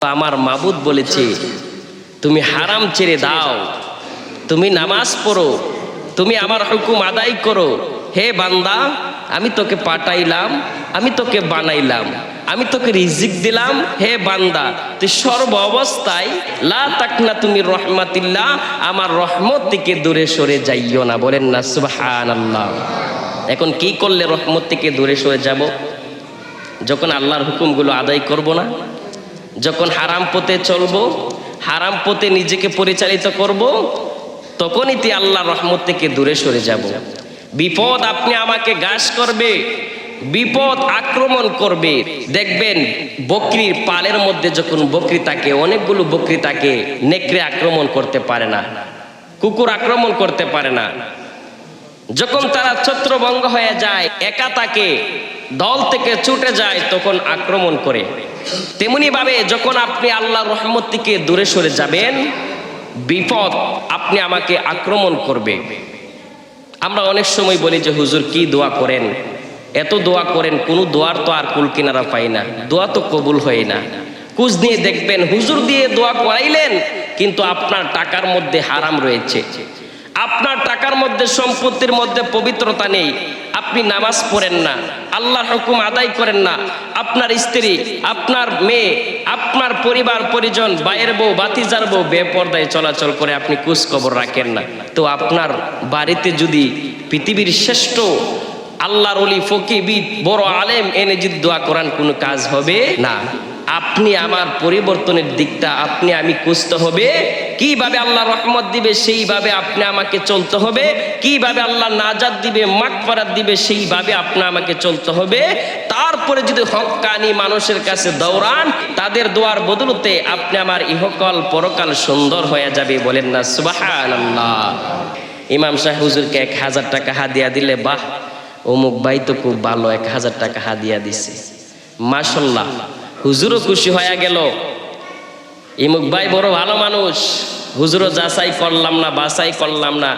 আমার মাবুদ বলেছে তুমি হারাম ছেড়ে দাও, তুমি নামাজ পড়ো, তুমি আমার হুকুম আদায় করো। হে বান্দা, আমি তোকে পাঠাইলাম, আমি তোকে বানাইলাম, আমি তোকে রিজিক দিলাম। হে বান্দা, তুই সর্ব অবস্থায় লা তাকনা তুমি রহমাতিল্লাহ, আমার রহমত থেকে দূরে সরে যাইও না। বলেন না সুবহানাল্লাহ। এখন কি করলে রহমত থেকে দূরে সরে যাব? যখন আল্লাহর হুকুমগুলো আদায় করব না, যখন হারাম পথে চলবো, হারাম পথে নিজেকে পরিচালিত করব, তখনই তুই আল্লাহর রহমত থেকে দূরে সরে যাব। বিপদ আপনি আমাকে গ্রাস করবে, বিপদ আক্রমণ করবে। দেখবেন বকরির পালের মধ্যে যখন বকরি থাকে, অনেকগুলো বকরি থাকে, নেকড়ে আক্রমণ করতে পারে না, কুকুর আক্রমণ করতে পারে না। যখন তারা ছত্রভঙ্গ হয়ে যায়, একা থাকে, দল থেকে ছুটে যায়, তখন আক্রমণ করে। তেমনি ভাবে যখন আপনি আল্লাহর রহমত থেকে দূরে সরে যাবেন, বিপদ আপনি আমাকে আক্রমণ করবে। আমরা অনেক সময় বলি যে হুজুর কি দোয়া করেন, এত দোয়া করেন, কোনো দোয়ার তো আর কুল কিনারা পাই না, দোয়া তো কবুল হয় না। কুজ নিয়ে দেখবেন হুজুর দিয়ে দোয়া করাইলেন, কিন্তু আপনার টাকার মধ্যে হারাম রয়েছে, আপনার টাকার মধ্যে সম্পত্তির মধ্যে পবিত্রতা নেই, আপনি নামাজ পড়েন না, আল্লাহর হুকুম আদায় করেন না, আপনার স্ত্রী, আপনার মেয়ে, আপনার পরিবার পরিজন, ভাইয়ের বউ, ভাতিজার বউ বেপরদায় চলাচল করে, আপনি খোঁজ খবর রাখেন না। তো আপনার বাড়িতে যদি পৃথিবীর শ্রেষ্ঠ আল্লাহর ওলি ফকির বড় আলেম এনে যদি দোয়া করান, কোনো কাজ হবে না। আপনি আমার পরিবর্তনের দিকটা আপনি আমি খুঁজতে হবে। কিভাবে আল্লাহ রহমত দিবে সেইভাবে আপনি আমাকে চলতে হবে, কিভাবে আল্লাহ নাজাত দিবে, মাগফিরাত দিবে সেইভাবে আপনি আমাকে চলতে হবে। তারপরে যদি হক্কানি মানুষের কাছে দৌড়ান, তাদের দোয়ার বদলতে আপনি আমার ইহকাল পরকাল সুন্দর হয়ে যাবে। বলেন না সুবহানাল্লাহ। ইমাম সাহেব হুজুরকে 1000 টাকা হাদিয়া দিলে, বাহ অমুক ভাই তো খুব ভালো, 1000 টাকা হাদিয়া দিছে, মাশাআল্লাহ, হুজুরও খুশি হয়ে গেল, এমুক ভাই বড় ভালো মানুষ, হুজুরও যাচাই করলাম না, বাছাই করলাম না,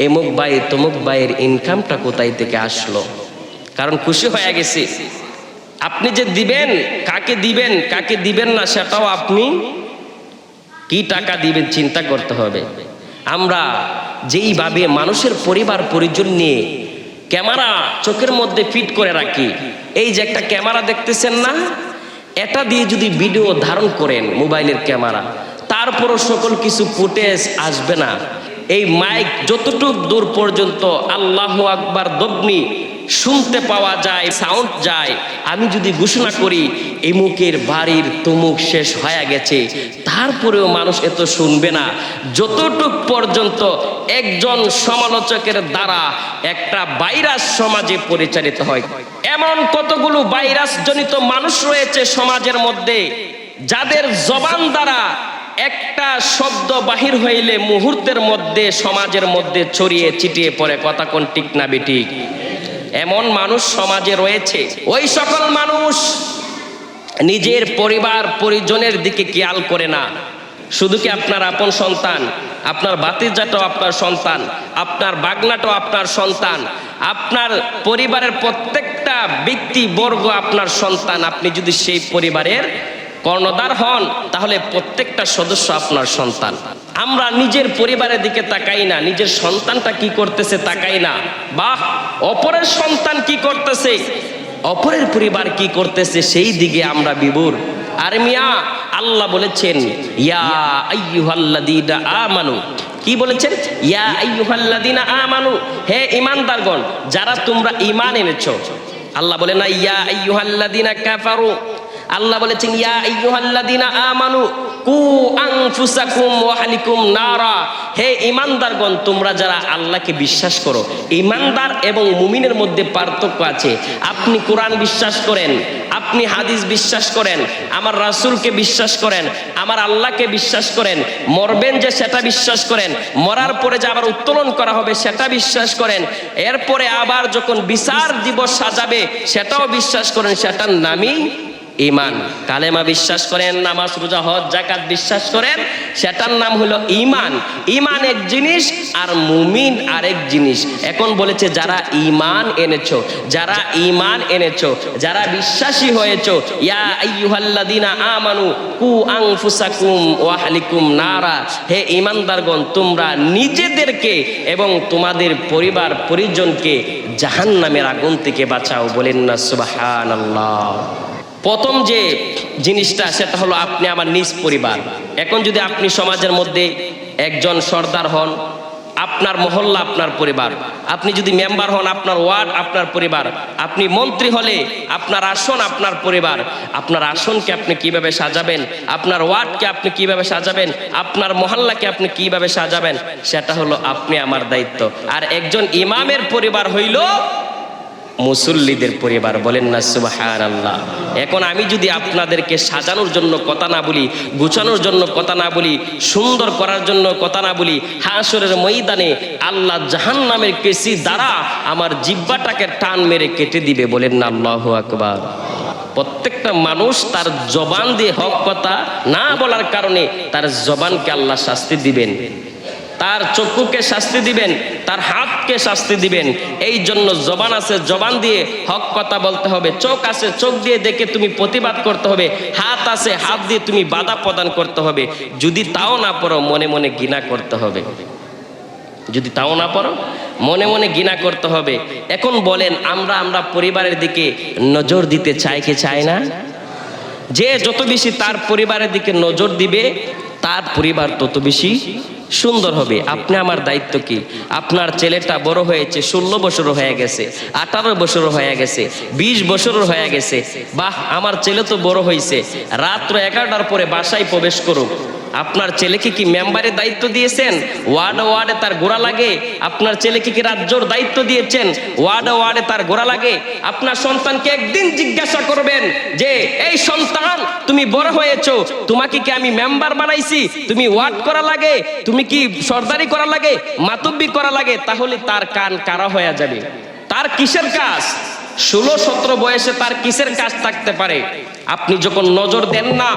এমুক ভাই তমুক ভাইয়ের ইনকামটা কোথায় থেকে আসলো, কারণ খুশি হয়ে গেছে। আপনি যে দিবেন, কাকে দিবেন কাকে দিবেন না সেটাও আপনি কি টাকা দিবেন চিন্তা করতে হবে। আমরা যেইভাবে মানুষের পরিবার পরিজন নিয়ে ক্যামেরা চোখের মধ্যে ফিট করে রাখি, এই যে একটা ক্যামেরা দেখতেছেন না, এটা দিয়ে যদি ভিডিও ধারণ করেন, মোবাইলের ক্যামেরা, তারপরও সকল কিছু ফুটেজ আসবে না। এই মাইক যতটুক দূর পর্যন্ত আল্লাহু আকবার ধ্বনি শুনতে পাওয়া যায়, সাউন্ড যায়, আমি যদি ঘোষণা করি এমুকের বাড়ির তমুক শেষ হয়ে গেছে, তারপরেও মানুষ এত শুনবে না। যতটুক পর্যন্ত একজন সমালোচকের দ্বারা একটা ভাইরাস সমাজে পরিচালিত হয়। এমন কতগুলো ভাইরাস জনিত মানুষ রয়েছে সমাজের মধ্যে, যাদের জবান দ্বারা একটা শব্দ বাহির হইলে মুহূর্তের মধ্যে সমাজের মধ্যে ছড়িয়ে ছিটিয়ে পড়ে। কথা কোন ঠিক না বেঠিক? এমন মানুষ সমাজে রয়েছে। ওই সকল মানুষ নিজের পরিবার পরিজনের দিকে খেয়াল করে না। শুধু কি আপনার আপন সন্তান, আপনার ভাতিজাটাও আপনার সন্তান, আপনার বাগনাটাও আপনার সন্তান, আপনার পরিবারের প্রত্যেকটা ব্যক্তি বর্গ আপনার সন্তান। আপনি যদি সেই পরিবারের কর্ণধার হন, তাহলে প্রত্যেকটা সদস্য আপনার সন্তান। আমরা নিজের পরিবারের দিকে তাকাই না, নিজের সন্তানটা কি করতেছে তাকাই না, বা অপরের সন্তান কি করতেছে, অপরের পরিবার কি করতেছে সেই দিকে আমরা বিভোর। আর মিয়া, আল্লাহ বলেছেন ইয়া আইয়ুহাল্লাযীনা আমানু, কি বলেছেন? ইয়া আইয়ুহাল্লাযীনা আমানু, হে ঈমানদারগণ, যারা তোমরা ঈমান এনেছো। আল্লাহ বলে না ইয়া আইয়ুহাল্লাযীনা কাফারু, আল্লাহ বলেছেন ইয়া আইয়ুহাল্লাযীনা আমানু কু আনফুসাকুম ওয়া আহলিকুম নারা, হে ঈমানদারগণ, তোমরা যারা আল্লাহকে বিশ্বাস করো। ঈমানদার এবং মুমিনের মধ্যে পার্থক্য আছে। আপনি কোরআন বিশ্বাস করেন, আপনি হাদিস বিশ্বাস করেন, আমার রাসূলকে বিশ্বাস করেন, আমার আল্লাহকে বিশ্বাস করেন, মরবেন যে সেটা বিশ্বাস করেন, মরার পরে যে আবার উত্তোলন করা হবে সেটা বিশ্বাস করেন, এরপরে আবার যখন বিচার দিবস সাজাবে সেটাও বিশ্বাস করেন, সেটার নামই ঈমান। কালেমা বিশ্বাস করেন, নামাজ রোজা হজ যাকাত বিশ্বাস করেন, সেটার নাম হলো ঈমান। ঈমান এক জিনিস আর মুমিন আরেক জিনিস। এখন বলেছে যারা ঈমান এনেছো, যারা ঈমান এনেছো, যারা বিশ্বাসী হয়েছো, ইয়া আইয়ুহাল্লাযীনা আমানু কু আনফুসাকুম ওয়া আহলিকুম নারা, হে ঈমানদারগণ তোমরা নিজেদেরকে এবং তোমাদের পরিবার পরিজনকে জাহান্নামের আগুন থেকে বাঁচাও। বলেন না সুবহানাল্লাহ। প্রথম যে জিনিসটা সেটা হলো আপনি আমার নিজ পরিবার। এখন যদি আপনি সমাজের মধ্যে একজন সর্দার হন, আপনার মহল্লা আপনার পরিবার, আপনি যদি মেম্বার হন আপনার ওয়ার্ড আপনার পরিবার, আপনি মন্ত্রী হলে আপনার আসন আপনার পরিবার। আপনার আসনকে আপনি কিভাবে সাজাবেন, আপনার ওয়ার্ডকে আপনি কিভাবে সাজাবেন, আপনার মহল্লাকে আপনি কিভাবে সাজাবেন, সেটা হলো আপনি আমার দায়িত্ব। আর একজন ইমামের পরিবার হইল মুসল্লিদের পরিবার। বলেন না সুবহানাল্লাহ। এখন আমি যদি আপনাদেরকে সাজানোর জন্য কথা না বলি, গুছানোর জন্য কথা না বলি, সুন্দর করার জন্য কথা না বলি, হাসরের ময়দানে আল্লাহ জাহান্নামের কেসি দ্বারা আমার জিহ্বাটাকে টান মেরে কেটে দিবে। বলেন না আল্লাহু আকবার। প্রত্যেকটা মানুষ তার জবান দিয়ে হক কথা না বলার কারণে তার জবানকে আল্লাহ শাস্তি দিবেন, তার চক্ষুকে শাস্তি দিবেন, তার হাতকে শাস্তি দিবেন। এই জন্য জবান আছে, জবান দিয়ে হক কথা বলতে হবে। চোখ আছে, চোখ দিয়ে দেখে তুমি প্রতিবাদ করতে হবে। হাত আছে, হাত দিয়ে তুমি বাধা প্রদান করতে হবে। যদি তাও না পারো মনে মনে ঘৃণা করতে হবে। যদি তাও না পারো মনে মনে ঘৃণা করতে হবে। এখন বলেন আমরা পরিবারের দিকে নজর দিতে চাই কি চাই না? যে যত বেশি তার পরিবারের দিকে নজর দিবে তার পরিবার তত বেশি সুন্দর হবে। আপনি আমার দায়িত্ব কি? আপনার ছেলেটা বড় হয়েছে, 16 বছর হয়ে গেছে, 18 বছর হয়ে গেছে, 20 বছর হয়ে গেছে। বাহ, আমার ছেলে তো বড় হয়েছে, রাত্র 11টার পরে বাসায় প্রবেশ করুক। আপনার ছেলেকে কি মেম্বারের দায়িত্ব দিয়েছেন? ওয়ার্ডে ওয়ার্ডে তার গোড়া লাগে? আপনার ছেলেকে কি রাজ্যর দায়িত্ব দিয়েছেন? ওয়ার্ডে ওয়ার্ডে তার গোড়া লাগে? আপনার সন্তানকে একদিন জিজ্ঞাসা করবেন যে এই সন্তান তুমি বড় হয়েছো, তোমাকে কি আমি মেম্বার বানাইছি? তুমি ওয়ার্ড করা লাগে? তুমি কি সর্দারি করা লাগে, মাতব্বি করা লাগে? তাহলে তার কান কারা হয়ে যাবে। তার কিসের কাজ? 16-17 বয়সে তার কিসের কাজ থাকতে পারে? আপনি যখন নজর দেন না,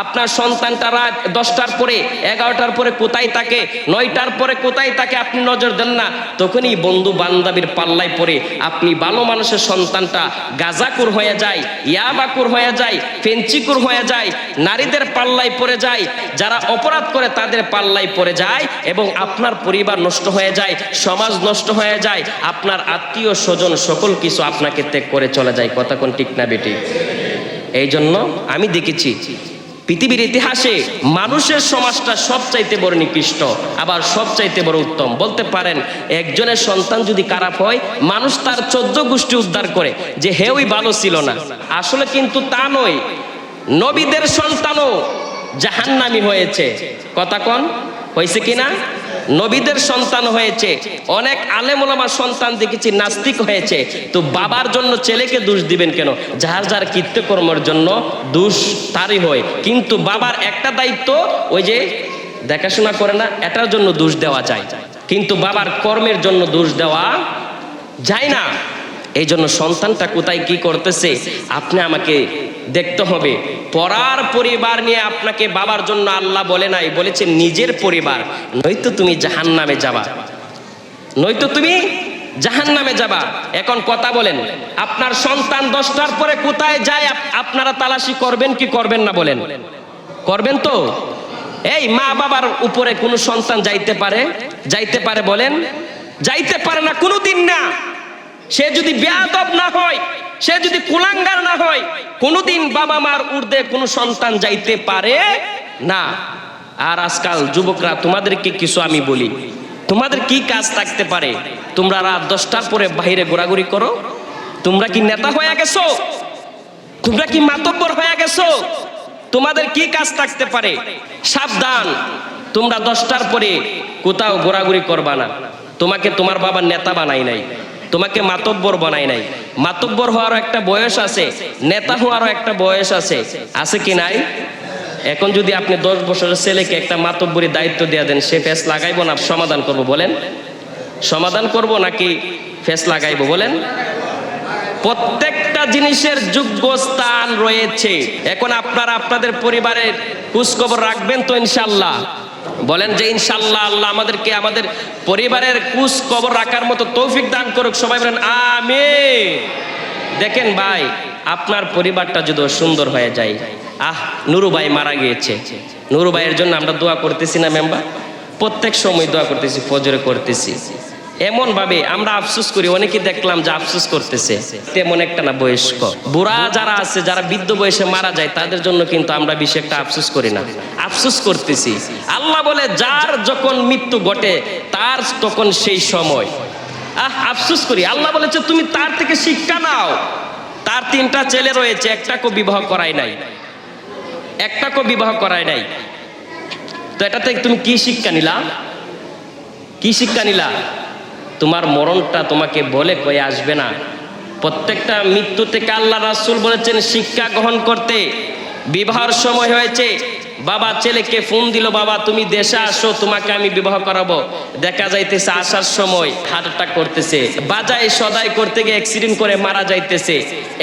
আপনার সন্তানটা রাত 10টার পরে 11টার পরে কোথায় থাকে, 9টার পরে কোথায় থাকে আপনি নজর দেন না, তখনই বন্ধু বান্ধবীর পাল্লায় পড়ে আপনি ভালো মানুষের সন্তানটা গাজাকুর হয়ে যায়, ইয়াবাকুর হয়ে যায়, ফেঞ্চিকুর হয়ে যায়, নারীদের পাল্লায় পড়ে যায়, যারা অপরাধ করে তাদের পাল্লায় পড়ে যায় এবং আপনার পরিবার নষ্ট হয়ে যায়, সমাজ নষ্ট হয়ে যায়, আপনার আত্মীয় স্বজন সকল কিছু আপনাকে ত্যাগ করে চলে যায়। কথা কোন ঠিক না বেটি? এই জন্য আমি দেখেছি পৃথিবীর ইতিহাসে মানুষের সমাজটা সবচাইতে বড় নিকৃষ্ট, আবার সবচাইতে বড় উত্তম। বলতে পারেন একজনের সন্তান যদি খারাপ হয়, মানুষ তার 14 গোষ্ঠী উদ্ধার করে যে হেউই ভালো ছিল না। আসলে কিন্তু তা নয়। নবীদের সন্তানও জাহান্নামী হয়েছে। কথা কোন হয়েছে কিনা? নবীদের সন্তান হয়েছে। অনেক আলেম ওলামার সন্তান দেখেছি নাস্তিক হয়েছে। তো বাবার জন্য ছেলেকে দোষ দিবেন কেন? যার যার কৃত্যকর্মের জন্য দোষ তারই হয়। কিন্তু বাবার একটা দায়িত্ব, ওই যে দেখাশোনা করে না, এটার জন্য দোষ দেওয়া যায়, কিন্তু বাবার কর্মের জন্য দোষ দেওয়া যায় না। এই জন্য সন্তানটা কোথায় কি করতেছে আপনি আমাকে দেখতে হবে। পরার পরিবার নিয়ে আপনাকে বাবার জন্য আল্লাহ বলে নাই, বলেছে নিজের পরিবার, নয়তো তুমি জাহান্নামে যাবা, নয়তো তুমি জাহান্নামে যাবা। এখন কথা বলেন, আপনার সন্তান 10টার পরে কোথায় যায় আপনারা তালাশি করবেন কি করবেন না? বলেন করবেন তো? এই মা বাবার উপরে কোনো সন্তান যাইতে পারে? যাইতে পারে? বলেন যাইতে পারে না, কোনোদিন না। সে যদি বেয়াদব না হয়, সে যদি কুলাঙ্গার না হয়, কোনোদিন বাবা মার ঊর্ধ্বে কোনো সন্তান যাইতে পারে না। আর আজকাল যুবকরা, তোমাদেরকে কিছু আমি বলি, তোমাদের কি কাজ থাকতে পারে? তোমরা রাত 10টার পরে বাইরে ঘোরাঘুরি করো? তোমরা কি নেতা হয়ে গেছো? তোমরা কি মাতব্বর হয়ে গেছো? তোমাদের কি কাজ থাকতে পারে? সাবধান, তোমরা 10টার পরে কোথাও ঘোরাঘুরি করবা না। তোমাকে তোমার বাবা নেতা বানাই নাই, তোমাকে মাতব্বর বানাই নাই। মাতব্বর হওয়ারও একটা বয়স আছে, নেতা হওয়ারও একটা বয়স আছে, আছে কি নাই? এখন যদি আপনি 10 বছরের ছেলেকে একটা মাতব্বরি দায়িত্ব দিয়ে দেন, সে ফেস লাগাইবো না সমাধান করবো? বলেন সমাধান করবো নাকি ফেস লাগাইবো? বলেন প্রত্যেকটা জিনিসের যোগ্য স্থান রয়েছে। এখন আপনারা আপনাদের পরিবারের খোঁজখবর রাখবেন তো ইনশাআল্লাহ? বলেন যে ইনশাআল্লাহ। আল্লাহ আমাদেরকে আমাদের পরিবারের খোঁজখবর রাখার মতো তৌফিক দান করুক। সবাই বলেন আমিন। দেখেন ভাই, আপনার পরিবারটা যদি সুন্দর হয়ে যায়। নুরু ভাই মারা গিয়েছে, নুরু ভাইয়ের জন্য আমরা দোয়া করতেছি না মেম্বার? প্রত্যেক সময় দোয়া করতেছি, ফজরে করতেছি। এমন ভাবে আমরা আফসোস করি, অনেকে দেখলাম যে আফসোস করতেছে, তেমন একটা না। বয়স্ক বুড়া যারা আছে, যারা বৃদ্ধ বয়সে মারা যায়, তাদের জন্য কিন্তু আমরা বেশি একটা আফসোস করি না, আফসোস করতেছি। আল্লাহ বলে যার যখন মৃত্যু ঘটে তার তখন সেই সময় আফসোস করি। আল্লাহ বলেছে তুমি তার থেকে শিক্ষা নাও। তার 3টা ছেলে রয়েছে, একটাকেও বিবাহ করায় নাই, একটাকেও বিবাহ করায় নাই। তো এটা থেকে তুমি কি শিক্ষা নিলা? কি শিক্ষা নিলা? তোমার মরণটা তোমাকে বলে কয়ে আসবে না। প্রত্যেকটা মৃত্যু থেকে আল্লাহ রাসূল বলেছেন শিক্ষা গ্রহণ করতে। বিবাহের সময় হয়েছে, বাবা ছেলেকে ফোন দিল, বাবা তুমি দেশে আসো, তোমাকে আমি বিবাহ করাবো। দেখা যাইতেছে আসার সময় হার্ট অ্যাটাক করতেছে, বাজায় সদাই করতে গিয়ে অ্যাক্সিডেন্ট করে মারা যাইতেছে।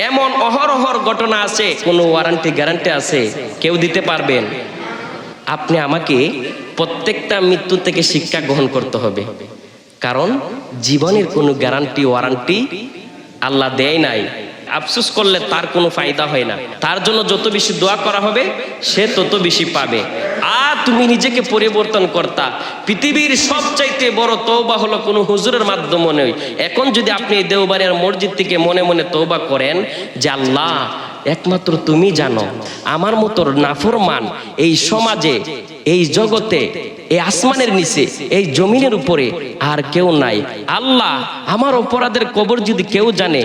এমন অহরহর ঘটনা আছে। কোনো ওয়ারেন্টি গ্যারান্টি আছে কেউ দিতে পারবেন? আপনি আমাকে প্রত্যেকটা মৃত্যু থেকে শিক্ষা গ্রহণ করতে হবে, কারণ জীবনের কোনো গ্যারান্টি ওয়ারেন্টি আল্লাহ দেয় নাই। আফসোস করলে তার কোনো ফায়দা হয় না। তার জন্য যত বেশি দোয়া করা হবে সে তত বেশি পাবে। আর তুমি নিজেকে পরিবর্তন করতা। পৃথিবীর সবচাইতে বড় তওবা হলো কোনো হুজুরের মাধ্যমে নয়। এখন যদি আপনি দেওবানের মসজিদ থেকে মনে মনে তওবা করেন যে আল্লাহ একমাত্র তুমি জানো, আমার মতো নাফরমান এই সমাজে, এই জগতে, এই আসমানের নিচে, এই জমিনের উপরে আর কেউ নাই। আল্লাহ আমার অপরাধের কবর যদি কেউ জানে,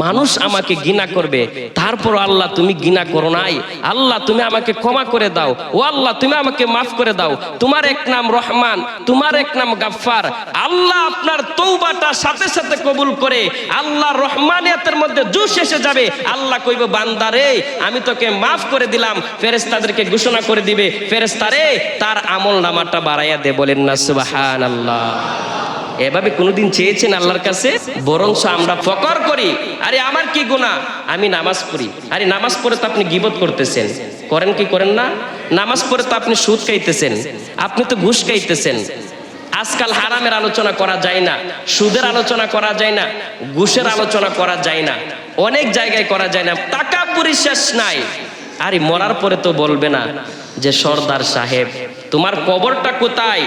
মানুষ আমাকে ঘৃণা করবে, তারপর আল্লাহ তুমি ঘৃণা করো নাই। আল্লাহ তুমি আমাকে ক্ষমা করে দাও। ও আল্লাহ তুমি আমাকে মাফ করে দাও। তোমার এক নাম রহমান, তোমার এক নাম গাফফার। আল্লাহ আপনার তওবাটা সাথে সাথে কবুল করে আল্লাহর রহমানিয়াতের মধ্যে জোশ এসে যাবে। আল্লাহ কইব বান্দারে আমি তোকে মাফ করে দিলাম। ফেরেশতাদেরকে ঘোষণা করে দিবে, ফেরেশতারে তার আমল নামাটা বাড়াইয়া দে। বলেন না সুবহানাল্লাহ। এভাবে কোনোদিন চেয়েছেন আল্লাহর কাছে? বরঞ্চ আমরা ফকর করি, আরে আমার কি গুনাহ, আমি নামাজ পড়ি। আরে নামাজ পড়ে তো আপনি গীবত করতেছেন, করেন কি করেন না? নামাজ পড়ে তো আপনি সুদ খাইতেছেন, আপনি তো ঘুষ খাইতেছেন। আজকাল হারামের আলোচনা করা যায় না, সুদের আলোচনা করা যায় না, ঘুষের আলোচনা করা যায় না, অনেক জায়গায় করা যায় না। টাকা পরিশেষ নাই। আরে মরার পরে তো বলবে না যে সর্দার সাহেব তোমার কবরটা কোথায়?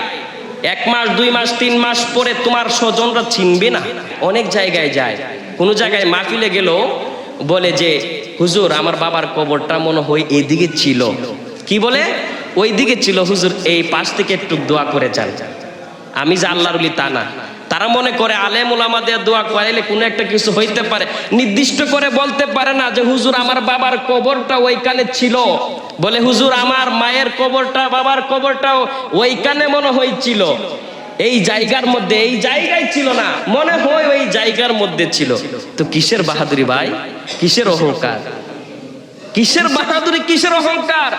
1 মাস 2 মাস 3 মাস পরে তোমার স্বজনরা চিনবে না। অনেক জায়গায় যায়, কোনো জায়গায় মাহফিলে গেল, বলে যে হুজুর আমার বাবার কবরটা মনে হয় এইদিকে ছিল। কি বলে? ওই দিকে ছিল হুজুর, এই পাশ থেকে একটু দোয়া করে যান। আমি যে আল্লাহর ওলি তা না। তারা মনে করে আলেম উলামাদের দোয়া করাইলে কোনো একটা কিছু হইতে পারে। নির্দিষ্ট করে বলতে পারে না যে হুজুর আমার বাবার কবরটা ওইখানে ছিল। বলে হুজুর আমার মায়ের কবরটা, বাবার কবরটাও ওইখানে মনে হয়েছিল, এই জায়গার মধ্যে, এই জায়গায় ছিল না, মনে হয় ওই জায়গার মধ্যে ছিল। তো কিসের বাহাদুরি ভাই, কিসের অহংকার, কিসের বাহাদুরি, কিসের অহংকার?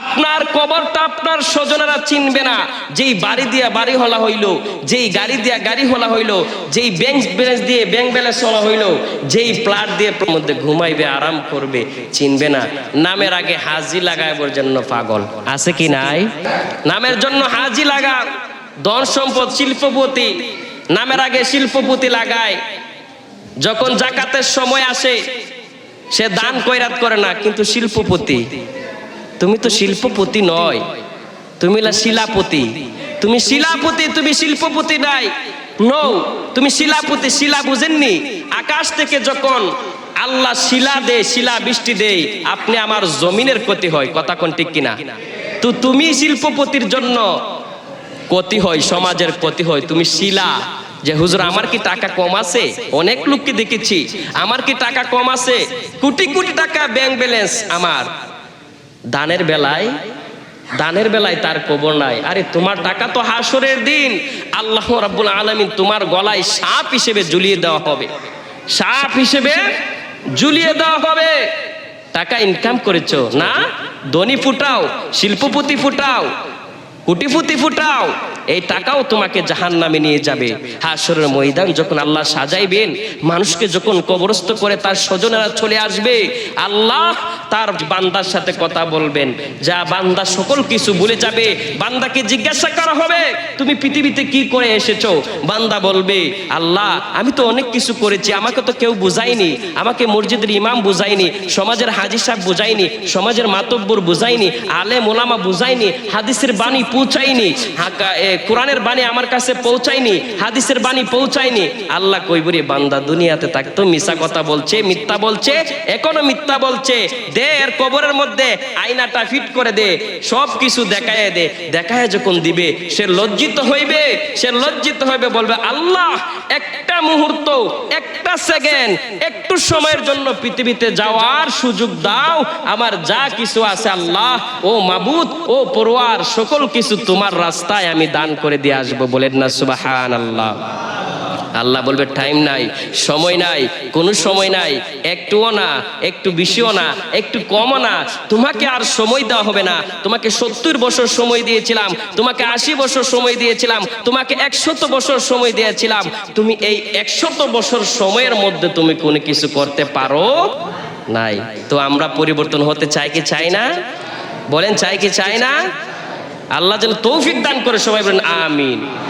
আপনার কবরটা আপনার স্বজনেরা চিনবে না। যেই বাড়ি দিয়া বাড়ি হলা হইলো, যেই গাড়ি দিয়া গাড়ি হলা হইলো, যেই ব্যাংক ব্যালেন্স দিয়ে ব্যাংক ব্যালেন্স হলা হইলো, যেই প্লাট দিয়ে মধ্যে ঘুমাইবে, আরাম করবে, চিনবে না। নামের আগে হাজি লাগায় জন্য পাগল আছে কি নাই? নামের জন্য হাজি লাগা, ধন সম্পদ, শিল্পপতি, নামের আগে শিল্পপতি লাগায়। যখন জাকাতের সময় আসে সে দান কয়রাত করে না, কিন্তু শিল্পপতি। তুমি তো শিল্পপতি নয়, তুমি শিলাপতি। তুমি শিলাপতি, তুমি শিল্পপতি নাই। নো, তুমি শিলাপতি। শিলা বুঝেননি? আকাশ থেকে যখন আল্লাহ শিলা দেয়, শিলা বৃষ্টি দেয়, আপনি আমার জমিনের ক্ষতি হয়। কথা কোন ঠিক কিনা? তো তুমি শিল্পপতির জন্য ক্ষতি হয়, সমাজের ক্ষতি হয়। তুমি শিলা। যে হুজুর আমার কি টাকা কম আছে? অনেক লোককে দেখেছি, আমার কি টাকা কম আছে? কোটি কোটি টাকা ব্যাংক ব্যালেন্স আমার, দানের বেলায় তার কবর নাই। আরে তোমার টাকা তো হাসরের দিন আল্লাহ রাব্বুল আলামিন তোমার গলায় সাপ হিসেবে ঝুলিয়ে দেওয়া হবে, সাপ হিসেবে ঝুলিয়ে দেওয়া হবে। টাকা ইনকাম করেছো না? ধনী ফুটাও, শিল্পপতি ফুটাও, কোটিপতি ফুটাও, এই টাকাও তোমাকে জাহান্নামে নিয়ে যাবে। হাশরের ময়দান যখন আল্লাহ সাজাইবেন, মানুষকে যখন কবরস্থ করে তার স্বজনেরা চলে আসবে, আল্লাহ তার বান্দার সাথে কথা বলবেন, যা বান্দা সকল কিছু ভুলে যাবে। বান্দাকে জিজ্ঞাসা করা হবে, তুমি পৃথিবীতে কি করে এসেছো? বান্দা বলবে, আল্লাহ আমি তো অনেক কিছু করেছি, আমাকে তো কেউ বুঝায়নি, আমাকে মসজিদের ইমাম বুঝায়নি, সমাজের হাজী সাহেব বুঝায়নি, সমাজের মাতব্বর বুঝায়নি, আলেম ওলামা বুঝায়নি, হাদিসের বাণী পৌঁছায়নি, কোরআনের বাণী আমার কাছে পৌঁছায়নি, হাদিসের বাণী পৌঁছায়নি। আল্লাহ কইবরে, বান্দা দুনিয়াতে থাকতো মিছা কথা বলছে, মিথ্যা বলছে, এখনো মিথ্যা বলছে, দে এর কবরের মধ্যে আয়নাটা ফিট করে দে, সব কিছু দেখায় দে। দেখায় যখন দিবে সে লজ্জিত হইবে, সে লজ্জিত হইবে, বলবে আল্লাহ একটা মুহূর্ত, একটা সেকেন্ড, একটু সময়ের জন্য পৃথিবীতে যাওয়ার সুযোগ দাও, আমার যা কিছু আছে আল্লাহ ও মাবুদ ও পরওয়ার সকল কিছু তোমার রাস্তায় আমি দান করে দিয়ে আসবো। বলেন না সুবহানাল্লাহ। আল্লাহ বলবে টাইম নাই, সময় নাই, কোনো সময় নাই, একটুও না, একটু বেশিও না, একটু কমও না, তোমাকে আর সময় দেওয়া হবে না। তোমাকে 70 বছর সময় দিয়েছিলাম, তোমাকে 80 বছর সময় দিয়েছিলাম, তোমাকে 100 বছর সময় দিয়েছিলাম, তুমি এই 100 বছর সময়ের মধ্যে তুমি কোনো কিছু করতে পারো নাই। তো আমরা পরিবর্তন হতে চাই কি চাই না? বলেন চাই কি চাই না? আল্লাহ যেন তৌফিক দান করে, সবাই বলেন আমিন।